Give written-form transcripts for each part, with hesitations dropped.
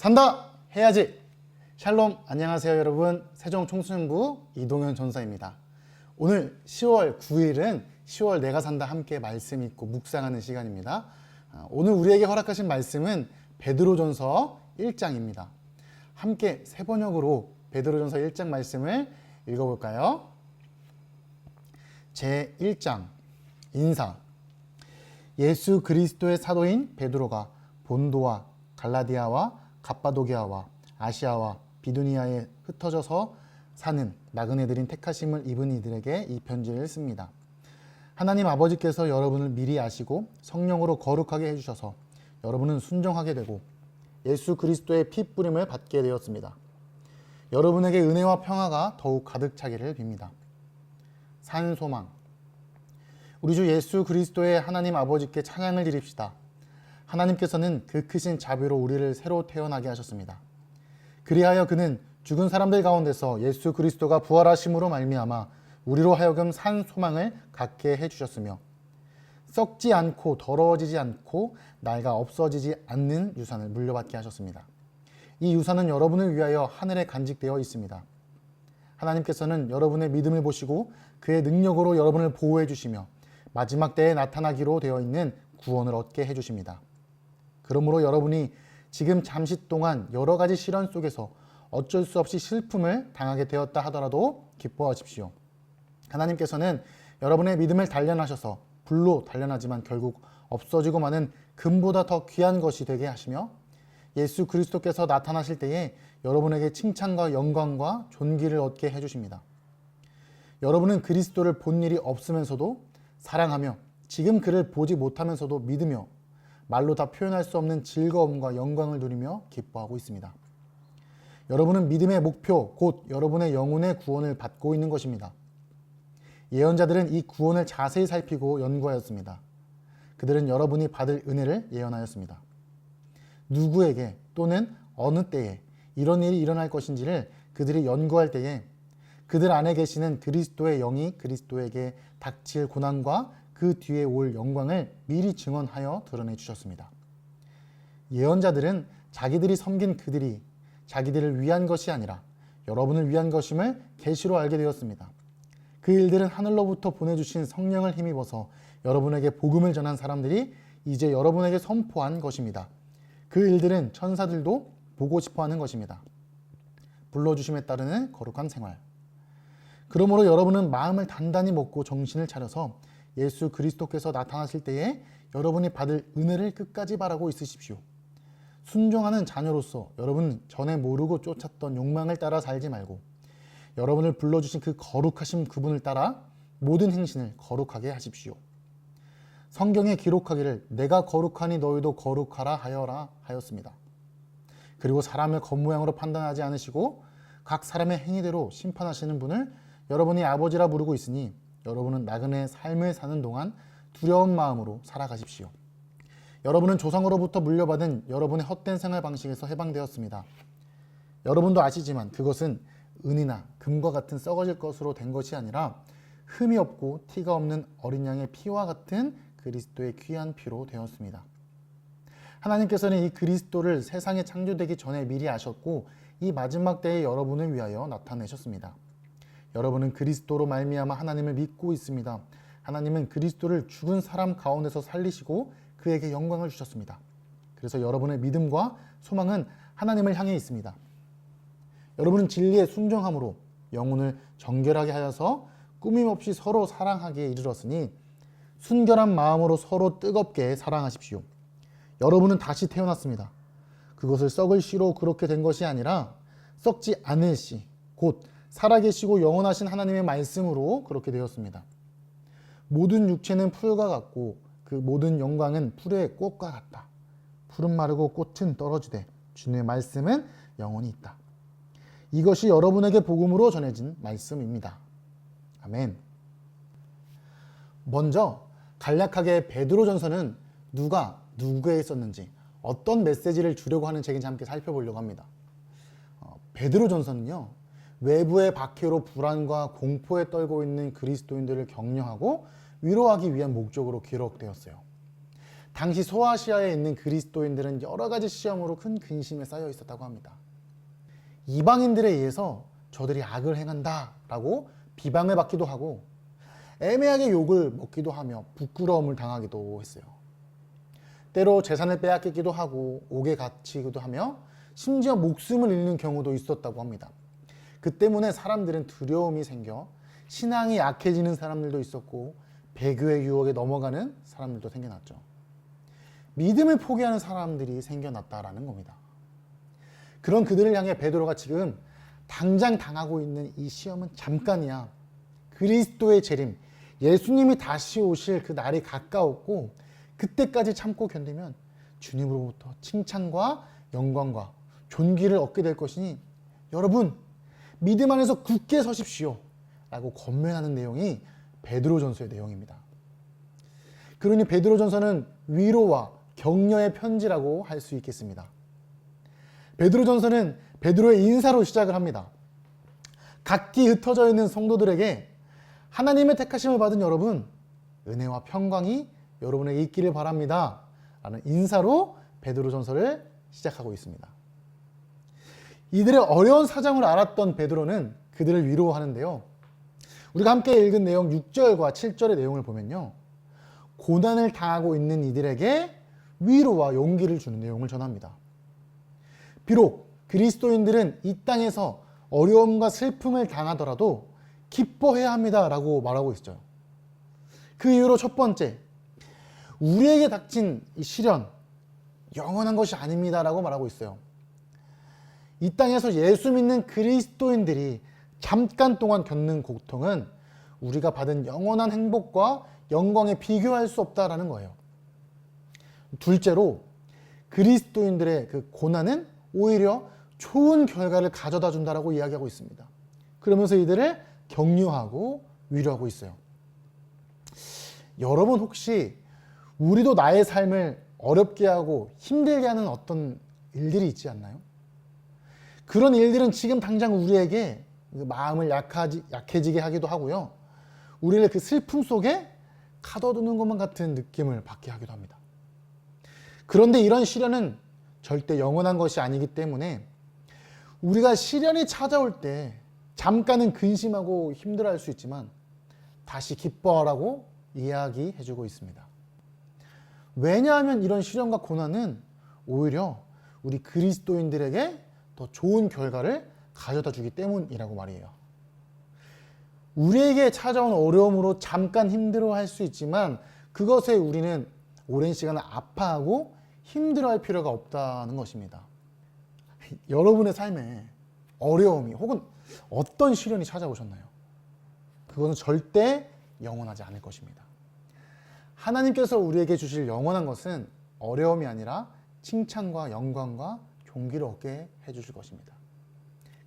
산다 해야지. 샬롬, 안녕하세요 여러분. 세종총수년부 이동현 전사입니다. 오늘 10월 9일은 10월 내가 산다 함께 말씀 읽고 묵상하는 시간입니다. 오늘 우리에게 허락하신 말씀은 베드로전서 1장입니다. 함께 세 번역으로 베드로전서 1장 말씀을 읽어볼까요? 제 1장 인사. 예수 그리스도의 사도인 베드로가 본도와 갈라디아와 갑바도기아와 아시아와 비두니아에 흩어져서 사는 나그네들인 택하심을 입은 이들에게 이 편지를 씁니다. 하나님 아버지께서 여러분을 미리 아시고 성령으로 거룩하게 해주셔서 여러분은 순종하게 되고 예수 그리스도의 피 뿌림을 받게 되었습니다. 여러분에게 은혜와 평화가 더욱 가득 차기를 빕니다. 산 소망. 우리 주 예수 그리스도의 하나님 아버지께 찬양을 드립시다. 하나님께서는 그 크신 자비로 우리를 새로 태어나게 하셨습니다. 그리하여 그는 죽은 사람들 가운데서 예수 그리스도가 부활하심으로 말미암아 우리로 하여금 산 소망을 갖게 해주셨으며 썩지 않고 더러워지지 않고 낡아 없어지지 않는 유산을 물려받게 하셨습니다. 이 유산은 여러분을 위하여 하늘에 간직되어 있습니다. 하나님께서는 여러분의 믿음을 보시고 그의 능력으로 여러분을 보호해 주시며 마지막 때에 나타나기로 되어 있는 구원을 얻게 해주십니다. 그러므로 여러분이 지금 잠시 동안 여러 가지 시련 속에서 어쩔 수 없이 슬픔을 당하게 되었다 하더라도 기뻐하십시오. 하나님께서는 여러분의 믿음을 단련하셔서 불로 단련하지만 결국 없어지고 마는 금보다 더 귀한 것이 되게 하시며 예수 그리스도께서 나타나실 때에 여러분에게 칭찬과 영광과 존귀를 얻게 해주십니다. 여러분은 그리스도를 본 일이 없으면서도 사랑하며 지금 그를 보지 못하면서도 믿으며 말로 다 표현할 수 없는 즐거움과 영광을 누리며 기뻐하고 있습니다. 여러분은 믿음의 목표, 곧 여러분의 영혼의 구원을 받고 있는 것입니다. 예언자들은 이 구원을 자세히 살피고 연구하였습니다. 그들은 여러분이 받을 은혜를 예언하였습니다. 누구에게 또는 어느 때에 이런 일이 일어날 것인지를 그들이 연구할 때에 그들 안에 계시는 그리스도의 영이 그리스도에게 닥칠 고난과 그 뒤에 올 영광을 미리 증언하여 드러내 주셨습니다. 예언자들은 자기들이 섬긴 그들이 자기들을 위한 것이 아니라 여러분을 위한 것임을 계시로 알게 되었습니다. 그 일들은 하늘로부터 보내주신 성령을 힘입어서 여러분에게 복음을 전한 사람들이 이제 여러분에게 선포한 것입니다. 그 일들은 천사들도 보고 싶어하는 것입니다. 불러주심에 따르는 거룩한 생활. 그러므로 여러분은 마음을 단단히 먹고 정신을 차려서 예수 그리스도께서 나타나실 때에 여러분이 받을 은혜를 끝까지 바라고 있으십시오. 순종하는 자녀로서 여러분은 전에 모르고 쫓았던 욕망을 따라 살지 말고 여러분을 불러주신 그 거룩하신 그분을 따라 모든 행신을 거룩하게 하십시오. 성경에 기록하기를 내가 거룩하니 너희도 거룩하라 하여라 하였습니다. 그리고 사람을 겉모양으로 판단하지 않으시고 각 사람의 행위대로 심판하시는 분을 여러분이 아버지라 부르고 있으니 여러분은 나그네 삶을 사는 동안 두려운 마음으로 살아가십시오. 여러분은 조상으로부터 물려받은 여러분의 헛된 생활 방식에서 해방되었습니다. 여러분도 아시지만 그것은 은이나 금과 같은 썩어질 것으로 된 것이 아니라 흠이 없고 티가 없는 어린 양의 피와 같은 그리스도의 귀한 피로 되었습니다. 하나님께서는 이 그리스도를 세상에 창조되기 전에 미리 아셨고 이 마지막 때에 여러분을 위하여 나타내셨습니다. 여러분은 그리스도로 말미암아 하나님을 믿고 있습니다. 하나님은 그리스도를 죽은 사람 가운데서 살리시고 그에게 영광을 주셨습니다. 그래서 여러분의 믿음과 소망은 하나님을 향해 있습니다. 여러분은 진리에 순종함으로 영혼을 정결하게 하여서 꾸밈없이 서로 사랑하기에 이르렀으니 순결한 마음으로 서로 뜨겁게 사랑하십시오. 여러분은 다시 태어났습니다. 그것을 썩을 씨로 그렇게 된 것이 아니라 썩지 않을 씨, 곧 살아계시고 영원하신 하나님의 말씀으로 그렇게 되었습니다. 모든 육체는 풀과 같고 그 모든 영광은 풀의 꽃과 같다. 풀은 마르고 꽃은 떨어지되 주님의 말씀은 영원히 있다. 이것이 여러분에게 복음으로 전해진 말씀입니다. 아멘. 먼저 간략하게 베드로전서는 누가 누구에게 썼는지 어떤 메시지를 주려고 하는 책인지 함께 살펴보려고 합니다. 베드로전서는요. 외부의 박해로 불안과 공포에 떨고 있는 그리스도인들을 격려하고 위로하기 위한 목적으로 기록되었어요. 당시 소아시아에 있는 그리스도인들은 여러 가지 시험으로 큰 근심에 쌓여 있었다고 합니다. 이방인들에 의해서 저들이 악을 행한다라고 비방을 받기도 하고 애매하게 욕을 먹기도 하며 부끄러움을 당하기도 했어요. 때로 재산을 빼앗기기도 하고 옥에 갇히기도 하며 심지어 목숨을 잃는 경우도 있었다고 합니다. 그 때문에 사람들은 두려움이 생겨 신앙이 약해지는 사람들도 있었고 배교의 유혹에 넘어가는 사람들도 생겨났죠. 믿음을 포기하는 사람들이 생겨났다라는 겁니다. 그런 그들을 향해 베드로가 지금 당장 당하고 있는 이 시험은 잠깐이야. 그리스도의 재림, 예수님이 다시 오실 그 날이 가까웠고 그때까지 참고 견디면 주님으로부터 칭찬과 영광과 존귀를 얻게 될 것이니 여러분 믿음 안에서 굳게 서십시오 라고 권면하는 내용이 베드로전서의 내용입니다. 그러니 베드로전서는 위로와 격려의 편지라고 할 수 있겠습니다. 베드로전서는 베드로의 인사로 시작을 합니다. 각기 흩어져 있는 성도들에게 하나님의 택하심을 받은 여러분, 은혜와 평강이 여러분에게 있기를 바랍니다 라는 인사로 베드로전서를 시작하고 있습니다. 이들의 어려운 사정을 알았던 베드로는 그들을 위로하는데요. 우리가 함께 읽은 내용 6절과 7절의 내용을 보면요. 고난을 당하고 있는 이들에게 위로와 용기를 주는 내용을 전합니다. 비록 그리스도인들은 이 땅에서 어려움과 슬픔을 당하더라도 기뻐해야 합니다 라고 말하고 있어요. 그 이유로 첫 번째, 우리에게 닥친 이 시련 영원한 것이 아닙니다 라고 말하고 있어요. 이 땅에서 예수 믿는 그리스도인들이 잠깐 동안 겪는 고통은 우리가 받은 영원한 행복과 영광에 비교할 수 없다라는 거예요. 둘째로 그리스도인들의 그 고난은 오히려 좋은 결과를 가져다 준다라고 이야기하고 있습니다. 그러면서 이들을 격려하고 위로하고 있어요. 여러분 혹시 우리도 나의 삶을 어렵게 하고 힘들게 하는 어떤 일들이 있지 않나요? 그런 일들은 지금 당장 우리에게 마음을 약해지게 하기도 하고요. 우리를 그 슬픔 속에 가둬두는 것만 같은 느낌을 받게 하기도 합니다. 그런데 이런 시련은 절대 영원한 것이 아니기 때문에 우리가 시련이 찾아올 때 잠깐은 근심하고 힘들어할 수 있지만 다시 기뻐하라고 이야기해주고 있습니다. 왜냐하면 이런 시련과 고난은 오히려 우리 그리스도인들에게 더 좋은 결과를 가져다 주기 때문이라고 말이에요. 우리에게 찾아온 어려움으로 잠깐 힘들어할 수 있지만 그것에 우리는 오랜 시간을 아파하고 힘들어할 필요가 없다는 것입니다. 여러분의 삶에 어려움이 혹은 어떤 시련이 찾아오셨나요? 그것은 절대 영원하지 않을 것입니다. 하나님께서 우리에게 주실 영원한 것은 어려움이 아니라 칭찬과 영광과 존귀를 얻게 해주실 것입니다.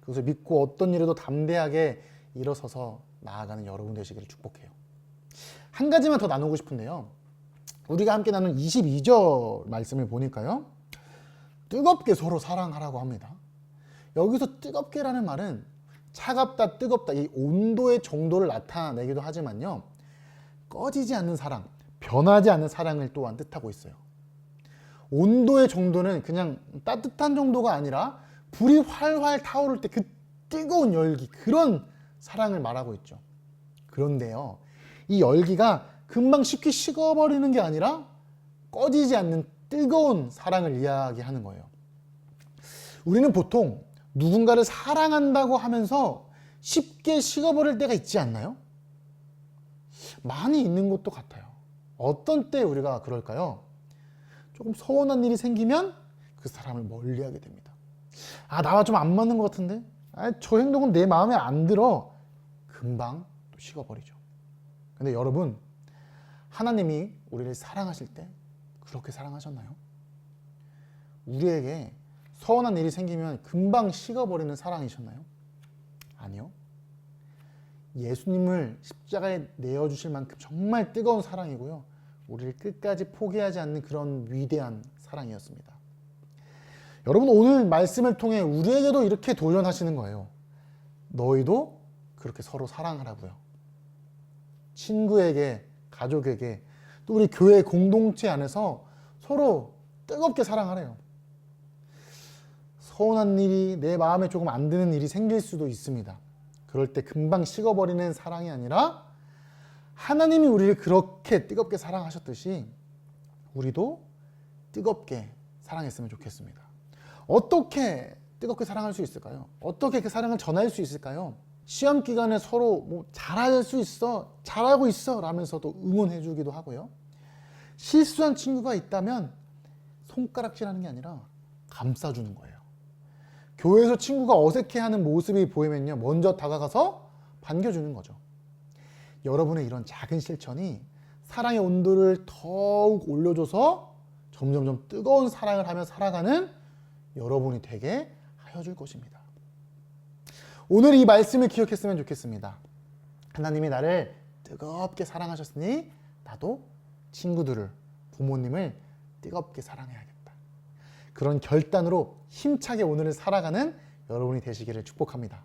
그것을 믿고 어떤 일에도 담대하게 일어서서 나아가는 여러분 되시기를 축복해요. 한 가지만 더 나누고 싶은데요. 우리가 함께 나눈 22절 말씀을 보니까요. 뜨겁게 서로 사랑하라고 합니다. 여기서 뜨겁게라는 말은 차갑다, 뜨겁다 이 온도의 정도를 나타내기도 하지만요. 꺼지지 않는 사랑, 변하지 않는 사랑을 또한 뜻하고 있어요. 온도의 정도는 그냥 따뜻한 정도가 아니라 불이 활활 타오를 때 그 뜨거운 열기, 그런 사랑을 말하고 있죠. 그런데요, 이 열기가 금방 쉽게 식어버리는 게 아니라 꺼지지 않는 뜨거운 사랑을 이야기하는 거예요. 우리는 보통 누군가를 사랑한다고 하면서 쉽게 식어버릴 때가 있지 않나요? 많이 있는 것도 같아요. 어떤 때 우리가 그럴까요? 조금 서운한 일이 생기면 그 사람을 멀리하게 됩니다. 아, 나와 좀 안 맞는 것 같은데? 아, 저 행동은 내 마음에 안 들어. 금방 또 식어버리죠. 근데 여러분, 하나님이 우리를 사랑하실 때 그렇게 사랑하셨나요? 우리에게 서운한 일이 생기면 금방 식어버리는 사랑이셨나요? 아니요. 예수님을 십자가에 내어주실 만큼 정말 뜨거운 사랑이고요. 우리를 끝까지 포기하지 않는 그런 위대한 사랑이었습니다. 여러분, 오늘 말씀을 통해 우리에게도 이렇게 도전하시는 거예요. 너희도 그렇게 서로 사랑하라고요. 친구에게, 가족에게, 또 우리 교회 공동체 안에서 서로 뜨겁게 사랑하래요. 서운한 일이, 내 마음에 조금 안 드는 일이 생길 수도 있습니다. 그럴 때 금방 식어버리는 사랑이 아니라 하나님이 우리를 그렇게 뜨겁게 사랑하셨듯이 우리도 뜨겁게 사랑했으면 좋겠습니다. 어떻게 뜨겁게 사랑할 수 있을까요? 어떻게 그 사랑을 전할 수 있을까요? 시험 기간에 서로 잘할 수 있어, 잘하고 있어 라면서도 응원해 주기도 하고요. 실수한 친구가 있다면 손가락질하는 게 아니라 감싸주는 거예요. 교회에서 친구가 어색해하는 모습이 보이면요, 먼저 다가가서 반겨주는 거죠. 여러분의 이런 작은 실천이 사랑의 온도를 더욱 올려줘서 점점점 뜨거운 사랑을 하며 살아가는 여러분이 되게 하여줄 것입니다. 오늘 이 말씀을 기억했으면 좋겠습니다. 하나님이 나를 뜨겁게 사랑하셨으니 나도 친구들을, 부모님을 뜨겁게 사랑해야겠다. 그런 결단으로 힘차게 오늘을 살아가는 여러분이 되시기를 축복합니다.